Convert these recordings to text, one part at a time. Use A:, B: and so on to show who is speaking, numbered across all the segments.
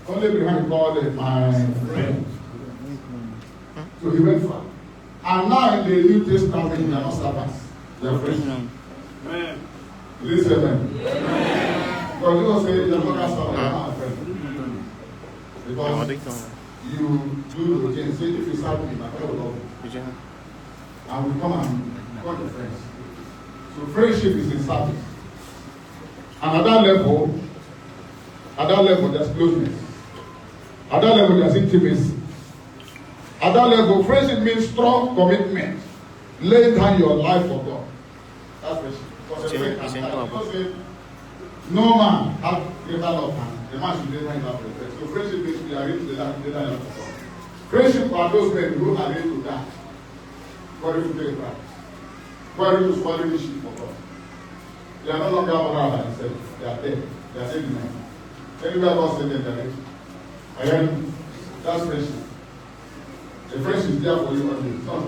A: Only Abraham he called my friend. So he went far. And now in the New Testament, they are not servants. They are friends. Amen. Listen, amen. Because Jesus said, you're not a servant, you're not a friend. Because you do the things. Say, if you serve me, my friend will love you. And we come and call the friends. So friendship is in service. And at that level, there's closeness. At that level, there's intimacy. At that level, friendship means strong commitment. Lay down your life for God. That's friendship. Because no man has greater love than the man should lay down his life for the friend. So friendship means we are ready to lay down your life for God. Friendship are those men who are ready to die. God is to pay the price. God is to swallow the sheep for God. They are no longer moral than themselves. They are dead. They are dead men. Anywhere God send them, they are dead. Again, that's friendship. The friendship is there for you only. It's not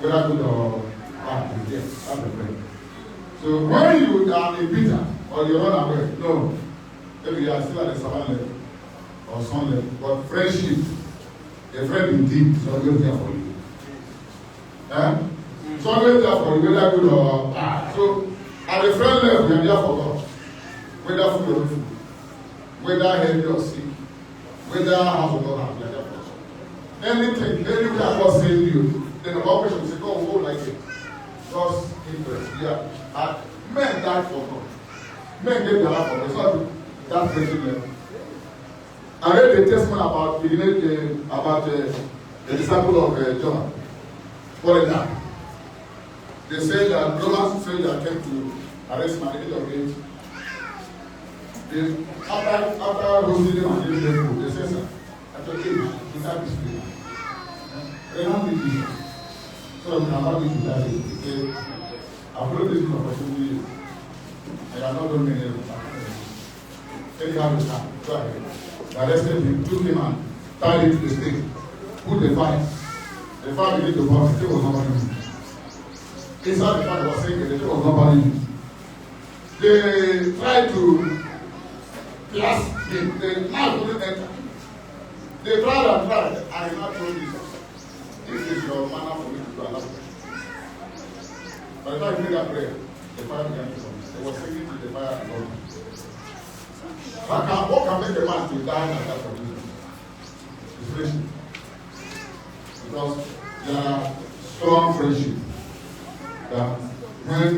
A: whether good or bad. It's there. That's the friend. So when you are in Peter or you run away, no. Maybe you are still at the servant level or son level. But friendship, a friend indeed is always there for you. It's always there for you, whether good or bad. So at the friend level, you are there for God. Whether food or food, whether healthy or sick, whether house or not house, you are there for God. Anything, anywhere God sends you, then the operation will say, God will go like it. God's interest. Yeah. Men died for God. Men gave their life for God. It's not that friendship level. I read the testimony about the disciple of John. What is that? They say that Romans say that came to arrest him at the age of 8. After roasting him and giving them food, they say, sir, at your age, you can't be spirit. They don't need Jesus. So I'm not going to that age. They say, I've followed this for 2 years. I have not done many of them. Take out the time. Go ahead. They arrested him, took him and tied him to the stake. Put the fire. The fire began to burn. The thing was not burning. Inside the fire was saying the thing was not burning. They tried to blast him. The knife wouldn't enter. They tried and tried. I have not told Jesus. This is your manner for me to do another. By the time he made that prayer, the fire began to burn. They were singing to the fire and burning. What can make a man to die like that for Jesus? It's friendship. Because there are strong friendship that when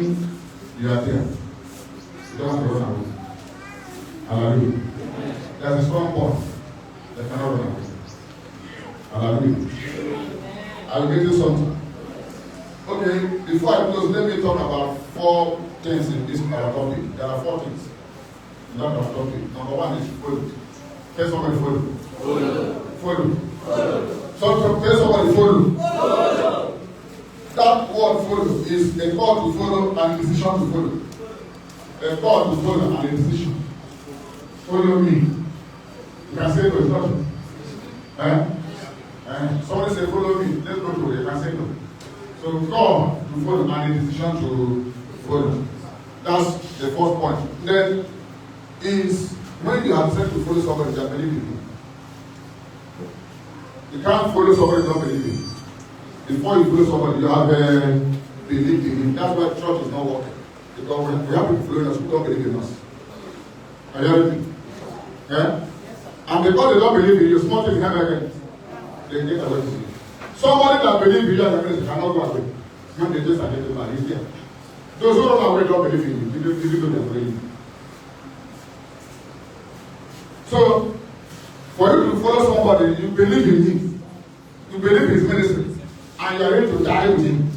A: you are there, you don't have to run away. Hallelujah. There's a strong bond that cannot run away. Hallelujah. I will give you something. Okay, before I close, let me talk about 4 things in this our topic. There are 4 things in that our topic. Number 1 is follow. Tell somebody follow. Follow. So tell somebody follow. That word follow is a call to follow and a decision to follow. A call to follow and a decision. Follow me. You can say no, it's not. Somebody say follow me. Let's go to it. You can say no. So call to follow and a decision to follow. That's the first point. Then is when you have said to follow somebody, you are believing in. You can't follow somebody you don't believe in. Before you follow somebody, you have believed in him. That's why church is not working. Because we have people following us who don't believe in us. Are you hearing me? Yeah? And because they don't believe in you, small things happen again. They get away from you. Somebody that believes in you and the cannot go away. When they just identify, he's there. Those who run away don't believe in you. You don't know they're praying. So, for you to follow somebody, you believe in him. You believe in his ministry. And you are ready to die with him.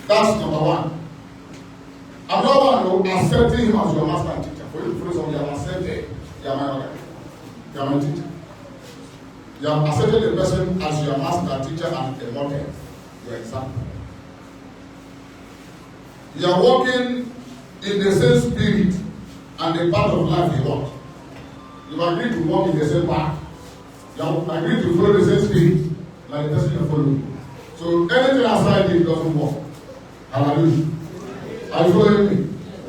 A: That's number 1. Another one, accepting him as your master and teacher. For you to follow somebody, you have accepted. You are my mother. You are my teacher. You have accepted the person as your master, teacher, and a model. Your example. You are walking in the same spirit and the path of life you want. You agree to walk in the same path. You agree to follow the same spirit like the person you follow. So anything outside it doesn't work. Hallelujah. Are you following me?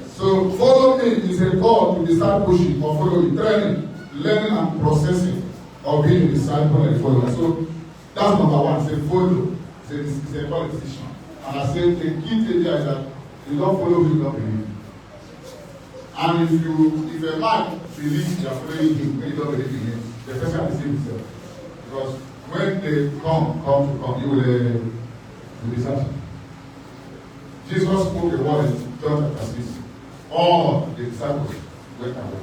A: So follow me is a call to start pushing or following, training. learning and processing of being a disciple and a follower. So that's number one. Say follow. It's a politician. And I say the key thing there is that you don't follow who you don't believe. And if a man believes you are following him when you don't believe in him, the person will deceive himself. Because when they come, you will be certain. Jesus spoke a word in John chapter 6. All the disciples went away.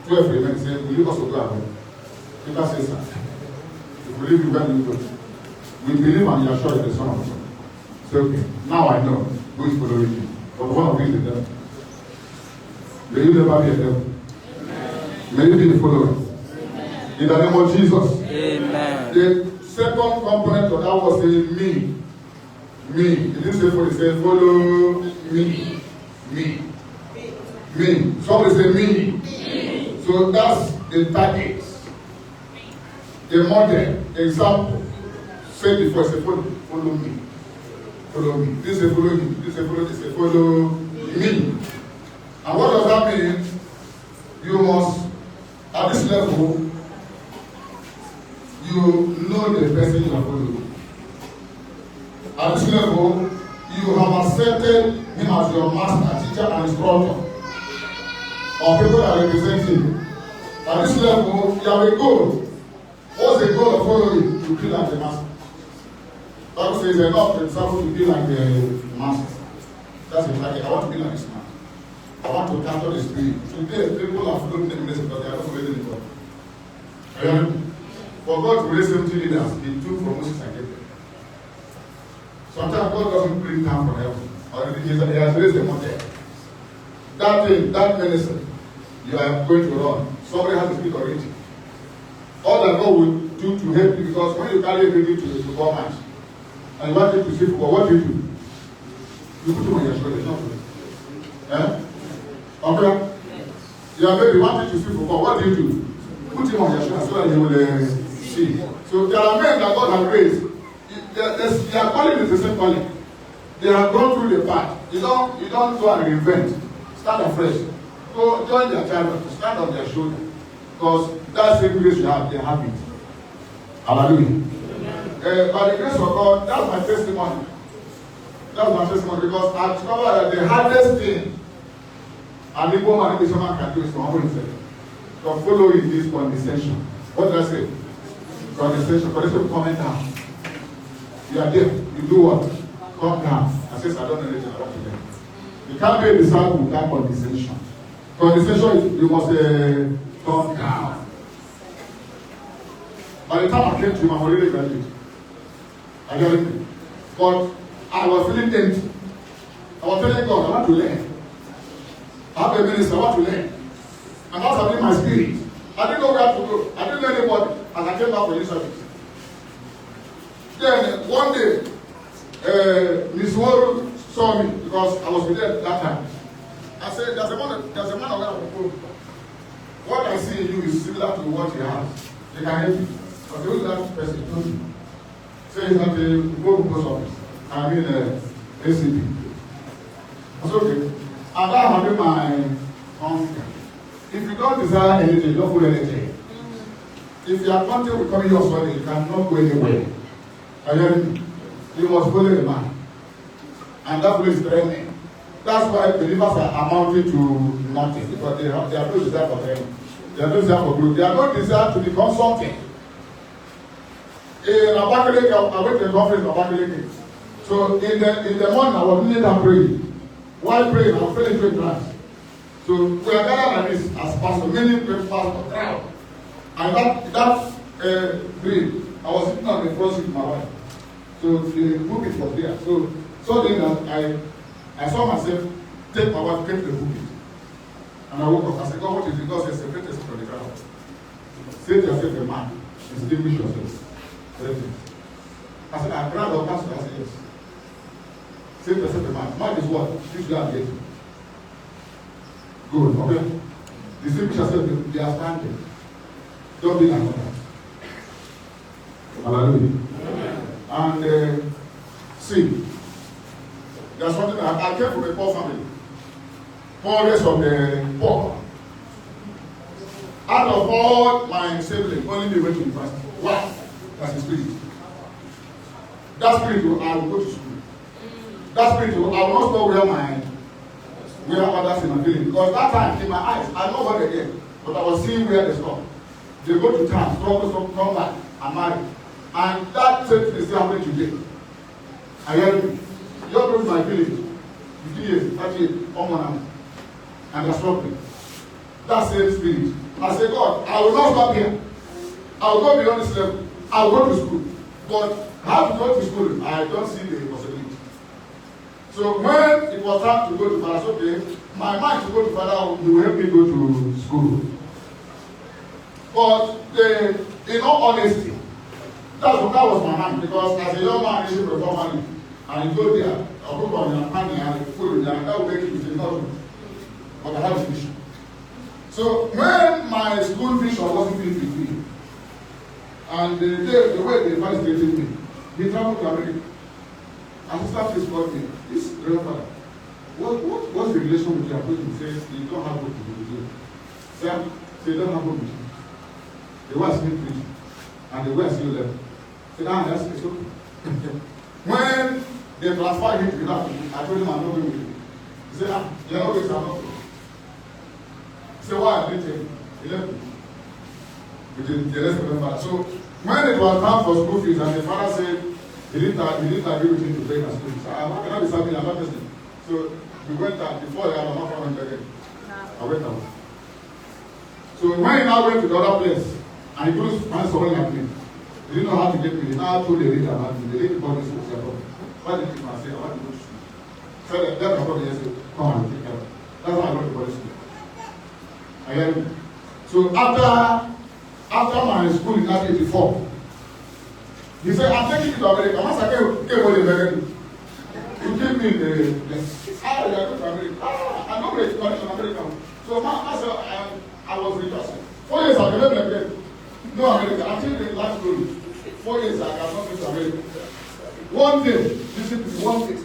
A: 12 remained, said, will you also go away? Peter says, sir, if we believe you, when you go. We believe and you are sure it's the Son of God. So, okay, now I know who is following you. But one of you is the devil. May you never be a devil. Amen. May you be a follower. Amen. In the name of Jesus.
B: Amen.
A: The second component of that was saying me. Me. It didn't say follow, it said follow me. Me. Somebody say me. So that's the target. The model, example. Say before, say follow me. Follow me. This is follow me. This is follow me. And what does that mean? You must, at this level, you know the person you are following. At this level, you have accepted him as your master, teacher, and instructor. Or people that represent him. At this level, you have a goal. What's the goal of following? To be like the master. Bible says enough for example to be like the master. That's the target. I want to be like this man. I want to capture the spirit. Today, people are following the ministry because they are not following the God. For God to raise 70 leaders, He took from Moses and gave them. Sometimes God doesn't bring down from heaven. Or He has raised them on there. That thing, that ministry, you are going to run. Somebody has to speak already. All that God will do to help you, because when you carry a baby to football match, and you want him to see football, what do? You put him on your shoulder, not eh? Okay? Your baby wants him to see football, what do? Put him on your shoulder so that he will see. So there are men that God has raised. Their calling is the same calling. They have gone through the path. You don't go and reinvent. Start afresh. Go join their child to stand on their shoulder. Because that same grace you have, they have it. Hallelujah. By the grace of God, that's my testimony. That's my testimony because I discovered that the hardest thing an Igbo man and someone can do is to humble himself. To follow in this condescension. What did I say? Condescension. Condescension, comment down. You are there. You do what? Come down. I says, I don't know anything about today. You can't be a disciple without condescension. Condescension is you must come down. By the time I came to him, I'm already graduate. I got it. But I was feeling empty. I was telling God, I want to learn. I have a minister, I want to learn. And that's having my spirit. I didn't know where to go. I didn't know anybody. And I came back for this service. Then one day, Miss Ward saw me because I was with her that time. I said, there's a man aware of the program. What I see in you is similar to what he has. They can help you. But the only that person told me. Say that the Google Post Office. I mean ACP. That's okay. And that having my hunger. If you don't desire anything, you don't put anything. If your content will come in your body, you cannot go anywhere. You must follow a man. And that will is training. That's why believers are amounting to nothing. Because they are no desire for training. They are no desire for growth. They are no desire to become something. In Abakaliki, I went to a conference in Abakaliki. So in the morning, I was kneeling and praying. While praying, I was feeling great trance. So we are gathered like this as pastor, many pastor crowd. And that dream, I was sitting on the front seat with my wife. So the pulpit was there. So then I saw myself take my wife, take the pulpit. And I woke up. I said, God, what is it? God says, separate yourself from the crowd. Say to yourself, a man, distinguish yourself. I said, I'm proud of pastor. I said, yes. Say to yourself, a man. Man is what? You should have get. Good, okay? Distinguish yourself, they are standing. Don't be like that. Hallelujah. And see, there's something I came from a poor family. Poorest of the poor. Out of all my siblings, only me went to university. Why? That's the spirit. That spirit will, I will go to school. That spirit will, I will not stop where others in my village. Because that time, in my eyes, I know what they get. But I was seeing where they stop. They go to town, struggle, come back, and marry. And that same thing is still happening today. I hear you. You go to my village, 50 years, 30 years, and they're struggling. That same spirit. I say, God, I will not stop here. I will go beyond this level. I will go to school. But how to go to school, I don't see the possibility. So when it was time to go to Father, okay, my mind to go to Father, you will help me go to school. But in all honesty, that was my mind, because as a young man, I should perform money. And you go there, I'll go on your money and food, and that will make you feel nothing. But I have a vision. So when my school vision wasn't finished with me, and the way they first treated me, he traveled to America. And he started called me, this grandfather, what's the relation with your approach? He says, you don't have hope with you. Sam, say you don't have hope with you. They were still preaching, and they were still left. Say, that's okay. When they transferred him to United, I told him I'm not going with you. He said, you're not going to have He said, why? I didn't tell him. He left me. With the rest of the father. So when it was time for school fees, and the father said he didn't agree with him to pay my school fees. How can I be something I'm not listening? So we went out before I had my phone again. I went out. So when he now went to the other place, and he couldn't find someone like me, he didn't know how to get me. He now told the lady about me. The lady called me and said, why did you say, I want to go to school? So that's my brother said, come on, take care of it. That's why I went to college school. I hear you. So after my school in 1984, he said, I'm taking you to America. Once I came over America, he gave me the you are going to America. I'm not ready to college in America. So I was religious. 4 years I never again. No America. Until the last school, 4 years I cannot go to America. One day, listen to me, one day.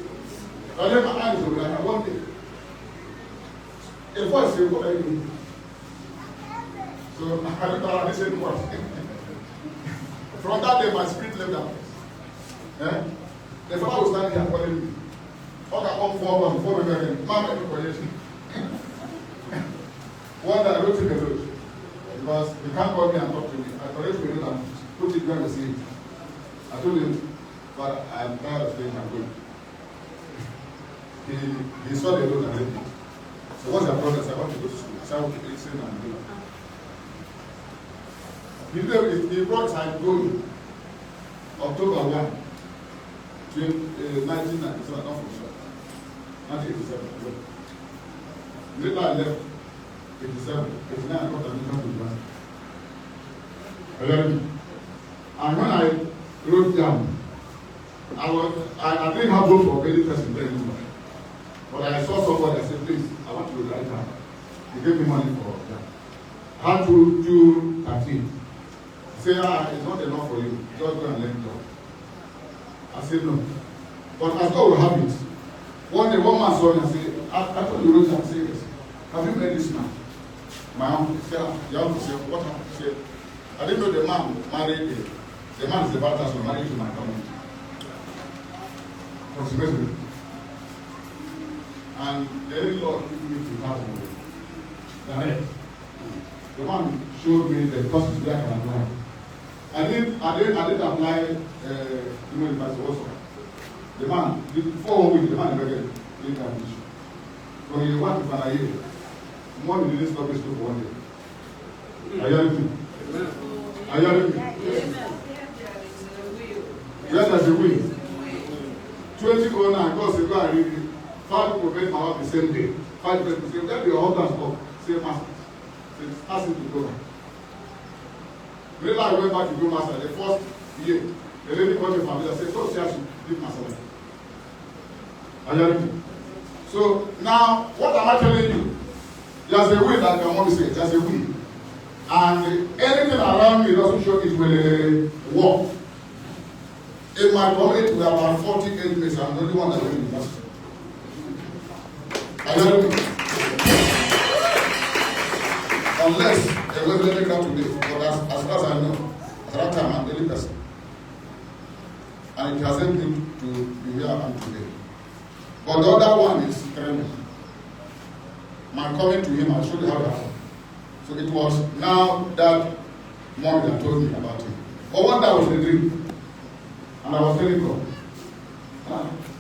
A: I let my eyes open, and one day. A voice said, what are you doing? So I looked around and said, what? From that day, my spirit left that place. The father was standing here calling me. Okay, come forward, before we go again. Man, make a projection. One day I wrote him a note. Because he can't call me and talk to me. I correct him and put it where I see it. I told him, but I'm tired of staying at home. He saw the note and everything. So what's your problem? I said, I want to go to school. I said, okay, listen and do it. He brought time going October 1, 1997, not from short. 1987. Later I left 87, 89, I got admission to university. And when I wrote down, I didn't have hope for any person very much. But I saw somebody, I said, please, I want you to write down. He gave me money for that. I had to do 13. Say, it's not enough for you. Just go and let it go. I said, no. But as God will have it, one day, one man saw me and said, I told you, Rosa, I said, yes. Have you met this man? My uncle said, the uncle said, what happened? He said, I didn't know the man married me. The man is the baptist who married to my community. And the Lord gave me to have one. The man showed me the courses where I can apply. I didn't apply university also. The man, before 1 week, the man never get admission. So he went to Fanaye. More than didn't stop his school for 1 day. Are you hearing me? Are you hearing me? Yes, there's a will. 2009, God said, go and read it. 5 people met my wife the same day. 5 people say, let your husband stop. Say, master. Ask him to go back. Later I went back to go master. The first year, the lady called me from there and said, so she has to leave master. Are you hearing me? So now, what am I telling you? There's a way that can only say, there's a way. And anything around me doesn't show it will work. In my community, we have about 48 places. I'm the only one that will be master. Are you hearing me? Unless There was a telegram today, but as far as I know, at that time I'm the only person. And it has helped me to be here and today. But the other one is training. My coming to him, I'll show you how it happened. So it was now that morning that told me about it. But one day I was in a dream, and I was telling God,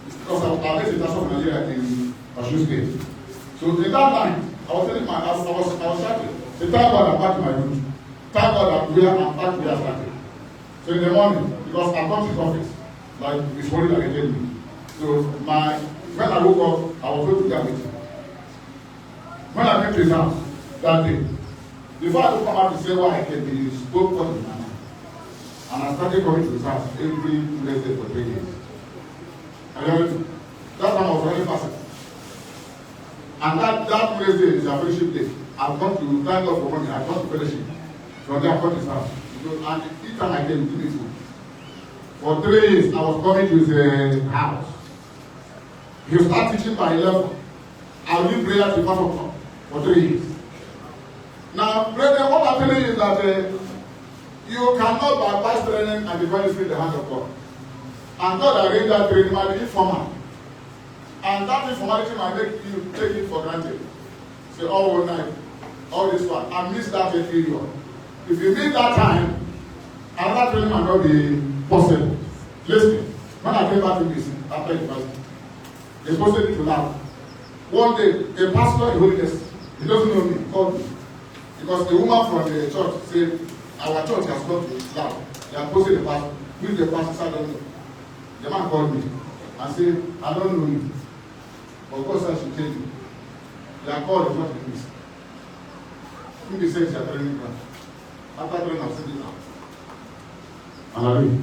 A: because I based in National Nigeria in Osun State. So in that night, I was telling I was starting. Say, thank God I'm back to my roots. Thank God I'm back where I started. So in the morning, because I come to his office, like this morning I gave me. So when I woke up, I was going to that meeting. When I came to his house that day, before I could come out to say why I came, he spoke what in my mind. And I started coming to his house every Wednesday for 3 years. And that time I was running faster. And that Wednesday is a fellowship day. I've gone to thank God for money. I've gone to fellowship. From there I got his house. And each time I came, he gave me food. For 3 years, I was coming to his house. He would start teaching by 11. I would lead prayer to 5 o'clock for 3 years. Now, brethren, what I'm telling you is that you cannot bypass training and divine spirit in the hand of God. And God arranged that training might be informal. And that informality might make you take it for granted. Say, oh, one night, all this one. I missed that period. If you miss that time, another training might not be possible. Listen, when I came back to this after university, they posted it to now. One day, a pastor in Holiness, he doesn't know me, called me. Because the woman from the church said, our church has gone to Islam. They have posted the pastor. Who is the pastor? I don't know. The man called me and said, I don't know you. But God said I should tell you. They are called the church in this. Who they say they are training ground. After training, I've said it out. Hallelujah.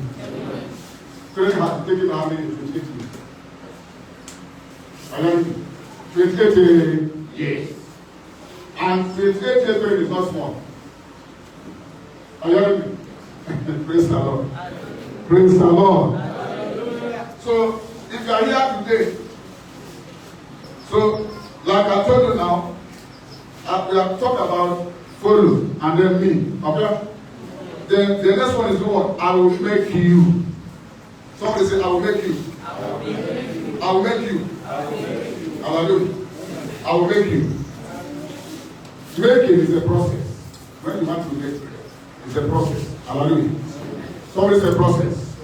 A: Training has taken how many? 28 years. Hallelujah. 28 years. And 28 years training is not small. Hallelujah. Praise the Lord. Praise the Lord. So, if you are here today, so like I told you now, we have talked about follow and then me. Okay? Then the next one is what? I will make you. Somebody say, I will make you. I will make you. Hallelujah. I will make you. Making is a process. When you want to make, it's a process. Hallelujah. Somebody say process.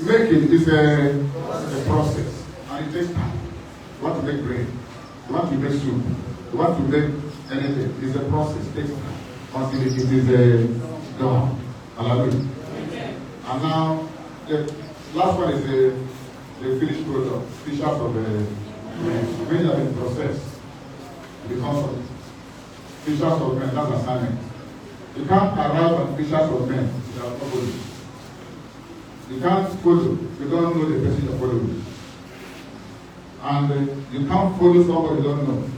A: Making is a process. And it takes time. You want to make bread. You want to make soup. You want to make anything. It's a process. It takes time. Until it is done. Hallelujah. And now, the last one is the finished product. Fishers of when you have been processed, it becomes fishers of men. That's assignment. You can't arrive at fishers of men without following. You can't follow. You don't know the person you're following. And you can't follow somebody you don't know.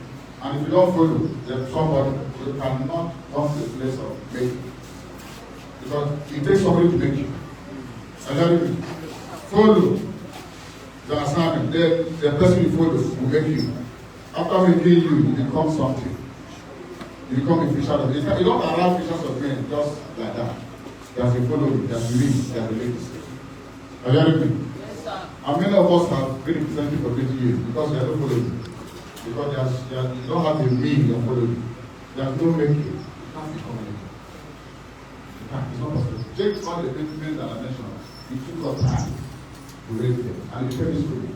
A: And if you don't follow somebody, you cannot come to the place of making. Because it takes somebody to make you. And follow the assignment. Then the person you follow will make you. After making you, you become something. You become a fisher of men. You don't allow fishers of men just like that. There's a following, there's a lead, there's a legacy. Are you hearing me? Yes, sir. And many of us have been represented for 20 years because they are not following. Because you don't have the meaning of following. There's no making. You can't become a maker. You can't. It's not possible. Take all the men that I mentioned. It took us time to raise them. And it became history.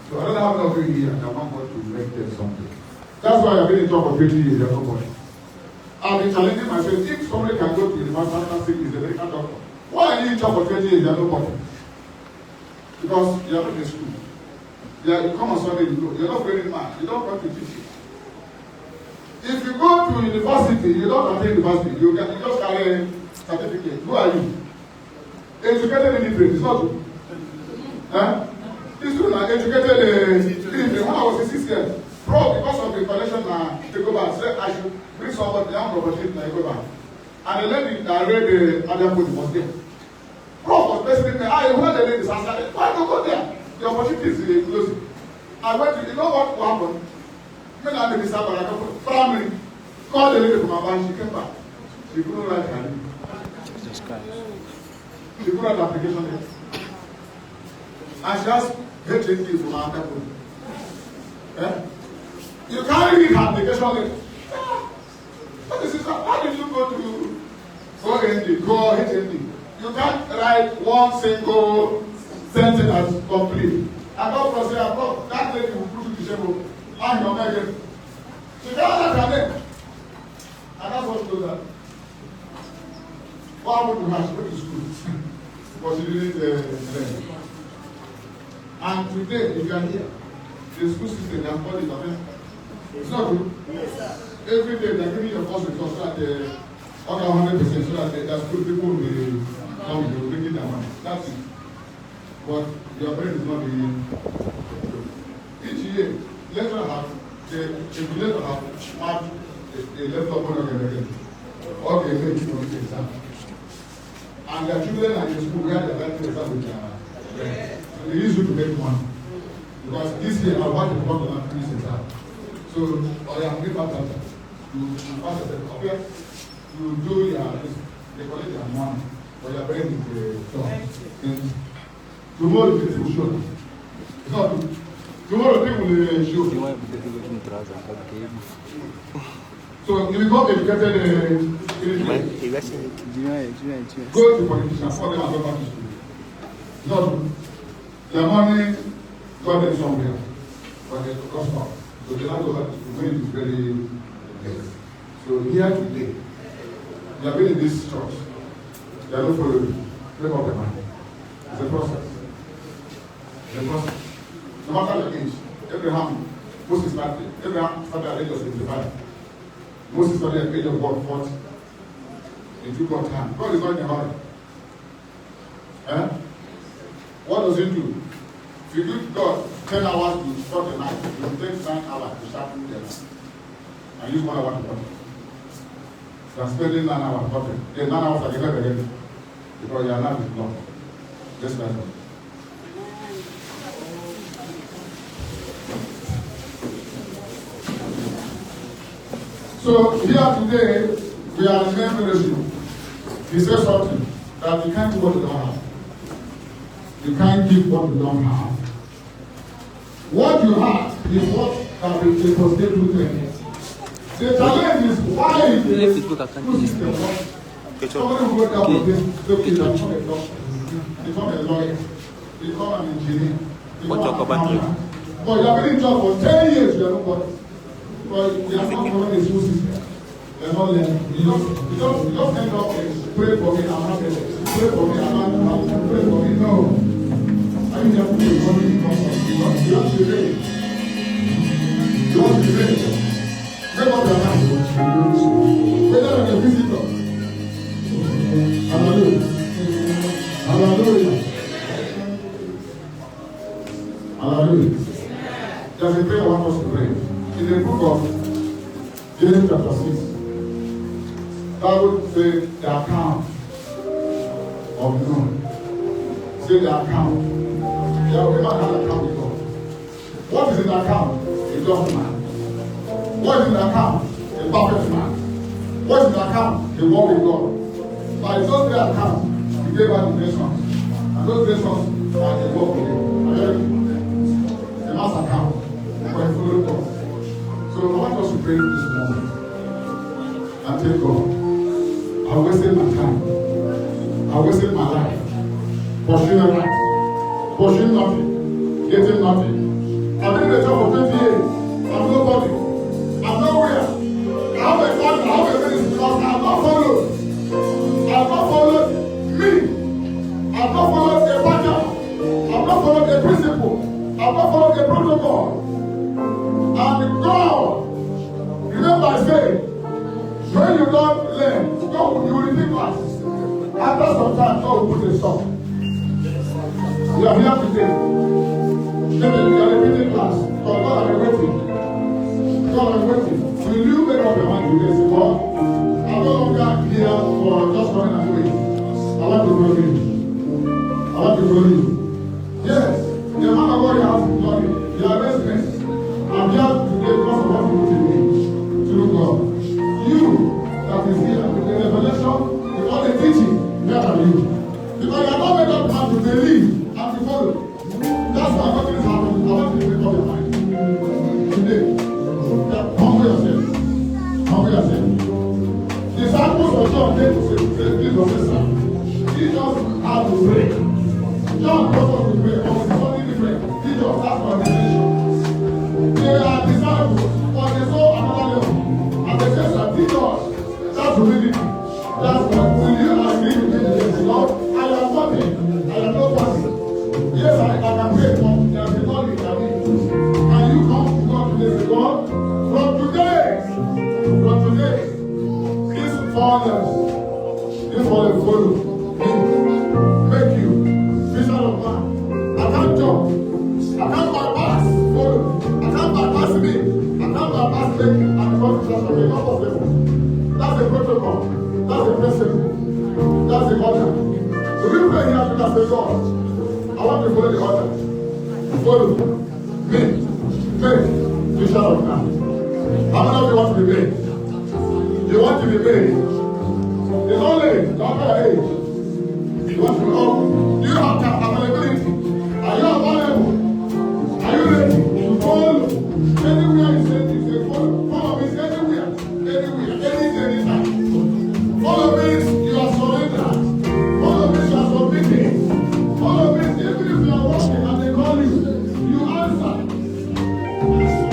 A: So I don't know how many of you here that want God to make them something. That's why I've been in job for 20 years. There's nobody. I've been challenging myself. If somebody can go to the university and say he's a medical doctor, why are you in job for 20 years? There's nobody. Because you are not in school. You come on Sunday, you go. You're not very mad. You don't come to teach. If you go to university, you don't attend university. You just carry a certificate. Who are you? Educated illiterate. It's not good. Huh? It's true now. Educated illiterate. When I was in 6 years, bro, because of the connection they go back, said I should bring somebody down for opportunity and go back. And the lady that read the other book was there. Bro was basically me. I heard the lady said, why don't go there? The opportunity is closing. I went to, you know what happened? When I made this happen, I family called the lady from my bank, she came back. She couldn't write her name.
B: Jesus Christ.
A: She couldn't write the application letter. And she has HND from our temple. Eh? You can't read her application letter. But this is how did you go to HND? You can't write one single sentence as complete. I got to say, I thought that lady will put you to shame. I'm your Megan. She can't write her name. And that's what she does that. What happened to her? She went to school. But she didn't learn. And today, if you are here, the school system has called it a it's not good. Every day they're giving you a first result so that they order 100% so that the school people will come, they will bring it down. That's it. But your brain is not being. Each year, lecturer have if you lecturer have marked a level of money again. Or they make it for the exam. And their children are in school where they're writing exam with their friends. So they use you to make money. Because this year I want to come to my finish exam. So or you give out that you pass the okay, you do your they collect your money or your brain is the job. Tomorrow people will show. It's not good. Tomorrow people will show. So you become educated go to politicians for them and go back to school. It's not good. Their money got them somewhere, but they cost out. So they have to go back to school when it is very late. So here today, they have been in this church. They are not following. Make up their mind. It's a process. It's a process. No matter the age, Abraham, Moses started. Abraham started at the age of 75. Moses started at the age of 40. It took God time. God is not in a hurry. Eh? What does he do? If you give God 10 hours to start the night, it will take 9 hours to sharpen the night. And use 1 hour to cut it. You are spending 9 hours cutting. Then 9 hours are given again. Because your life is long. Just like that. So here today, we are remembering you. He says something that you can't do what you don't have. You can't give what you don't have. What you have is what can be deposited with you. The challenge is why it is somebody who wrote down this, become a doctor, become a lawyer, become an engineer, become an accountant. But you have been in job for 10 years, you are nobody. Because you are not following the school system. You are not learning. You just end up pray for me, I'm happy. Pray for me, I'm happy. Pray for me, no. I mean, you have to be coming because you have to be ready. You have to be ready. Make up your mind. Whether you're a visitor. Hallelujah. Hallelujah. Hallelujah. There's a prayer I want us to pray. In the book of Genesis chapter 6, Bible says the account of Noah. Say the account. There will be man had an account with God. What is in the account? A just man. What is in the account? A perfect man. What is in the account? A walk with God. By those three accounts, he gave out the nations. And those nations are the walk with him. The mass account for a following God. So I want us to pray this morning and tell God, I wasted my time. I wasted my life. Pursuing life. Pursuing nothing. Getting nothing. I've been in the job for 20 years. I'm nobody. I'm nowhere. I have a family. I have a ministry because I have not followed. I have not followed me. I have not followed a pattern. I have not followed a principle. I have not followed a protocol. And God, remember I said, when you don't learn, God, you will repeat classes. After some time, God will put a stop. You are here today. Maybe you are repeating class. But God, I'm waiting. God, I'm waiting. Will you make up your mind today? Say, God, I'm no longer here for just running away. I want to follow you. I want to follow you. Yes, the man of God has money. They are residents. I'm here today because of what you put in me. Through God. You that is here, the revelation you. Because you are not made up man to believe and to follow. That's why nothing is happening. I want you to make up your mind. Today, humble yourself. Humble yourself. Disciples of John came to say, Jesus said, sir, Jesus had to pray. John goes on to pray, but it's something different. Jesus has no revelation. They are disciples, but they saw another level. And they said, sir, Jesus, that's humility. That's what will you agree with me? Lord, I am nothing. I am nobody. Yes, I can pray, but there is nothing in me. Can you come to God today? Say, God, from today, this fathers follow me, make you vision of man. I can't jump. I can't bypass follow. I can't bypass me. I can't bypass me and God is just a not possible. That's the protocol. That's the principle. That's the order. So you pray here to say, God, I want to follow the order. Follow me, make vision of man. How many of you want to be made? You want to be made? It's only your age. You want to know? Do you have availability? Are you available? Are you ready to follow? Anywhere you say this, you follow. Follow means anywhere, anytime. Follow means you are surrendered. Follow means you are submitting. Follow means even if you are walking and they call you, you answer.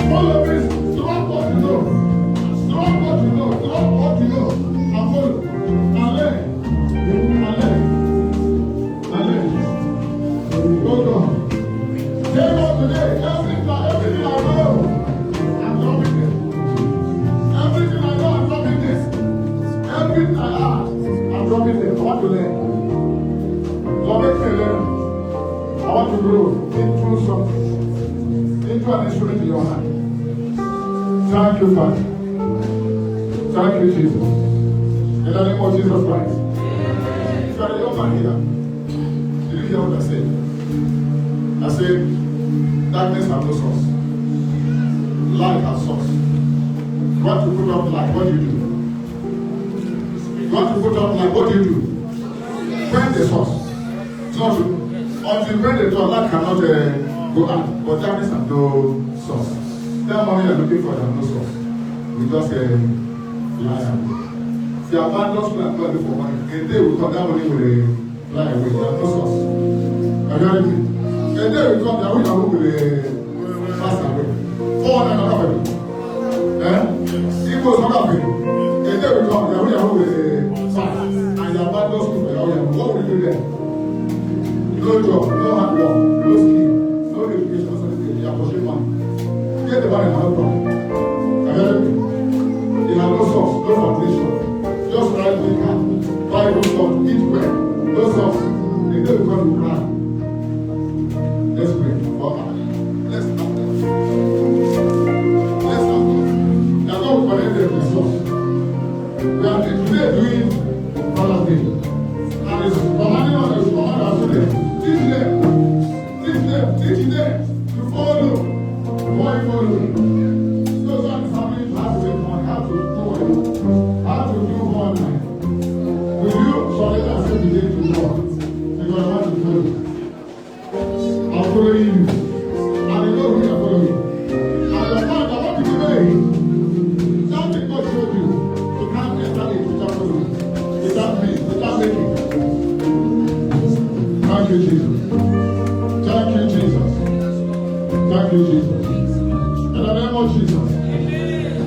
A: Follow means drop what you know. Drop what you know. Drop what you know. And follow. And learn. Go God. Take off today. Everything I know, I'm dropping it. Everything I know, I'm dropping this. Everything I have, I'm dropping it. I want to learn. So make me learn. I want to grow into something. Into an instrument in your hand. Thank you, Father. Thank you, Jesus. In the name of Jesus Christ. If you are a young man here, did you hear what I said? I said, darkness has no source. Light has source. You want to put up light, what do you do? You want to put up light, what do you do? Find the source. It's not true. Until when the light cannot go out, but darkness has no source. That money you are looking for, there's no source. We just lie away. If you abandon school and go and look for money, a day will come, that money will fly away. There's no source. Are you hearing me? A day will come, that money will pass away. 400 not happening. Equals not happening. A day will come, that money will pass. And you abandon school, what will you do then? No job, no hard work, no skill, no education, no something. You are pushing money. Get the money and have a problem. Are you hearing me? They have no source, no foundation. Just ride the car, buy no stuff, eat well, no source. They don't come to cry. Let's pray. Let's start. Let's start. They are not connected with the source. We are today doing Father's Day. And it's commanding us to command our children. Teach them to follow. Why follow? Those are the families have to make money, have to do how to do more life. Will you surrender and say today to God? Because I want to follow. I'm following you. And you know who you are following. And the fact I want to be made. Something God showed you. You can't enter it without following. Without me, without making. Thank you, Jesus. Thank you, Jesus. Thank you, Jesus. In the name of Jesus.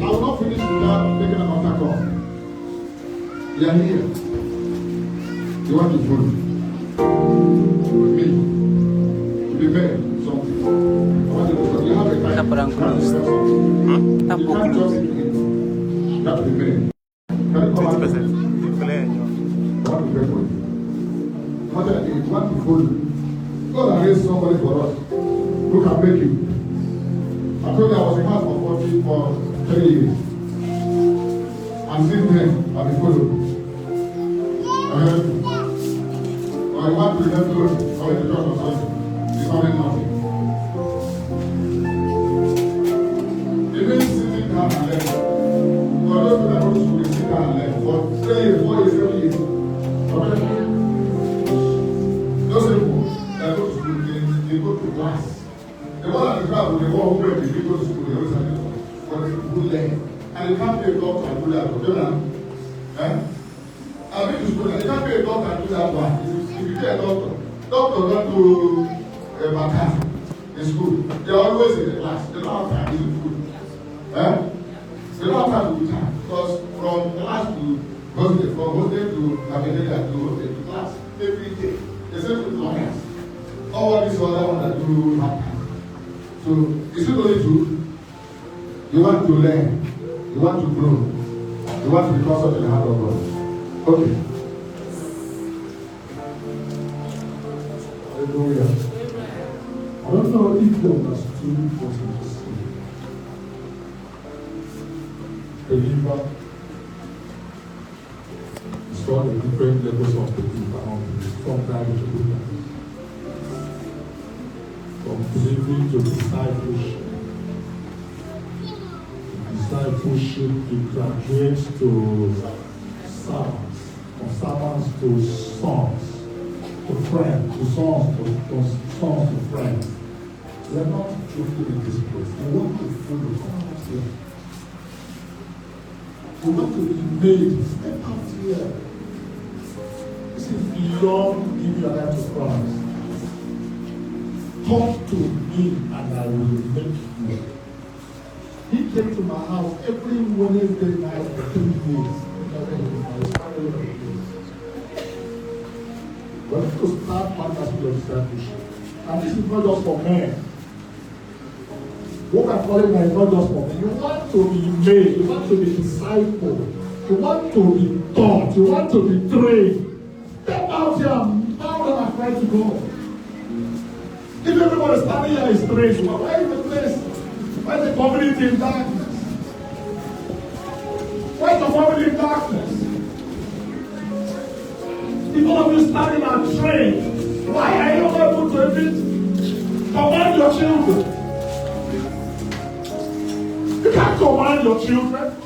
A: I will not finish without taking an altar call. You are here. You want to follow me. To be made something. I want you to you have a time. You can't just it. You have to be made. Can you come out? I want to pray for you. Father, if you want to follow, God has raised somebody for us who can make you. I told you I was in house for 3 years. And since then, I've been followed. Or you want to help God, or the church or something, it's only nothing. Even sitting down and learning. For those who are not supposed to sit down and learn, for 3 years, 4 years, 7 years. Okay? class. The one at the class was the one who went to go to school, they always have to but people learn. And you can't be a doctor and do that, you know? I've been to school, you can't be a doctor and do that one. If you be a doctor don't do a math in school. They're always in the class. They don't have time to do food. They don't have time to do time. Because from class to hostel, from hostel to Avenida to hostel to class, every day. They say with lawyers. All these other ones that do have time. So, is it only true? You want to learn. You want to grow. You want to become such a hand of God. Okay. Hallelujah. I don't know if you understood what he was saying. Believer is called the different levels of believer. Sometimes to do that. From believing to discipleship. Discipleship to graduate to servants. From servants to sons. To friends, to sons, to friends. We are not joking in this place. We want to follow God here. We want to be made. Step out here. This is beyond giving your life to Christ. Come to me and I will make you. He came to my house every Wednesday night for 3 years. We have to start partnership of discipleship. And this is not just for men. What I'm calling is not just for men. You want to be made, you want to be discipled, you want to be taught, you want to be trained. Step out here and bow down and cry to God. If everybody standing here is trained, why is the place? Why is the community in darkness? Why is the family in darkness? If all of you standing and trained, why are you not able to even command your children? You can't command your children.